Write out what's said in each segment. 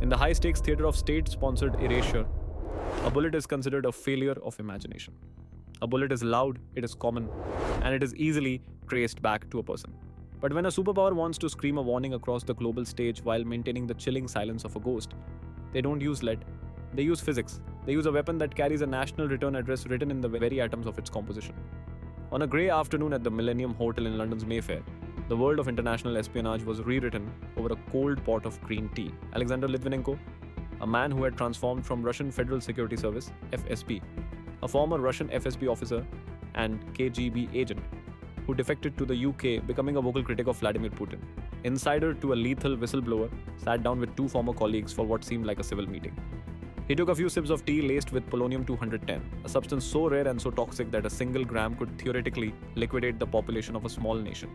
In the high-stakes theater of state-sponsored erasure, a bullet is considered a failure of imagination. A bullet is loud, it is common, and it is easily traced back to a person. But when a superpower wants to scream a warning across the global stage while maintaining the chilling silence of a ghost, they don't use lead, they use physics. They use a weapon that carries a national return address written in the very atoms of its composition. On a grey afternoon at the Millennium Hotel in London's Mayfair, the world of international espionage was rewritten over a cold pot of green tea. Alexander Litvinenko, a man who had transformed from Russian Federal Security Service, FSB, a former Russian FSB officer and KGB agent, who defected to the UK, becoming a vocal critic of Vladimir Putin. Insider to a lethal whistleblower, sat down with two former colleagues for what seemed like a civil meeting. He took a few sips of tea laced with polonium-210, a substance so rare and so toxic that a single gram could theoretically liquidate the population of a small nation.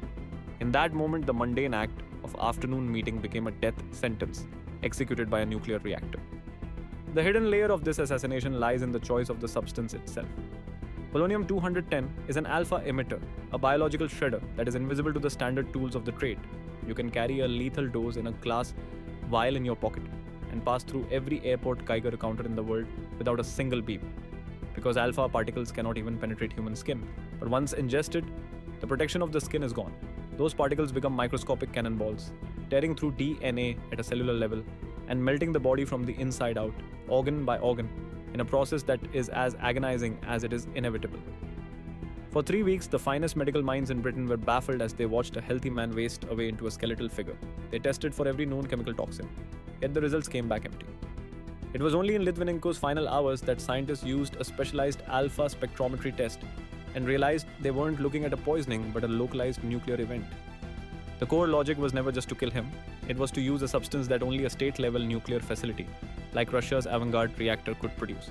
In that moment, the mundane act of afternoon meeting became a death sentence executed by a nuclear reactor. The hidden layer of this assassination lies in the choice of the substance itself. Polonium-210 is an alpha emitter, a biological shredder that is invisible to the standard tools of the trade. You can carry a lethal dose in a glass vial in your pocket and pass through every airport Geiger counter in the world without a single beep, because alpha particles cannot even penetrate human skin. But once ingested, the protection of the skin is gone. Those particles become microscopic cannonballs, tearing through DNA at a cellular level and melting the body from the inside out, organ by organ, in a process that is as agonizing as it is inevitable. For 3 weeks, the finest medical minds in Britain were baffled as they watched a healthy man waste away into a skeletal figure. They tested for every known chemical toxin, yet the results came back empty. It was only in Litvinenko's final hours that scientists used a specialized alpha spectrometry test and realized they weren't looking at a poisoning but a localized nuclear event. The core logic was never just to kill him, it was to use a substance that only a state-level nuclear facility, like Russia's Avangard reactor, could produce.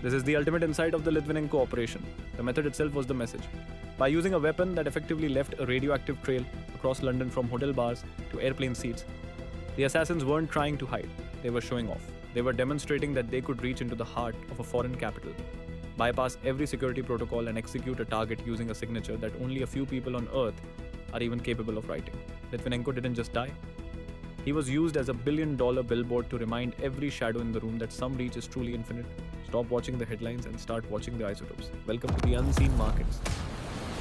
This is the ultimate insight of the Litvinenko operation. The method itself was the message. By using a weapon that effectively left a radioactive trail across London from hotel bars to airplane seats, the assassins weren't trying to hide, they were showing off. They were demonstrating that they could reach into the heart of a foreign capital, bypass every security protocol and execute a target using a signature that only a few people on Earth are even capable of writing. Litvinenko didn't just die. He was used as a billion-dollar billboard to remind every shadow in the room that some reach is truly infinite. Stop watching the headlines and start watching the isotopes. Welcome to the unseen markets.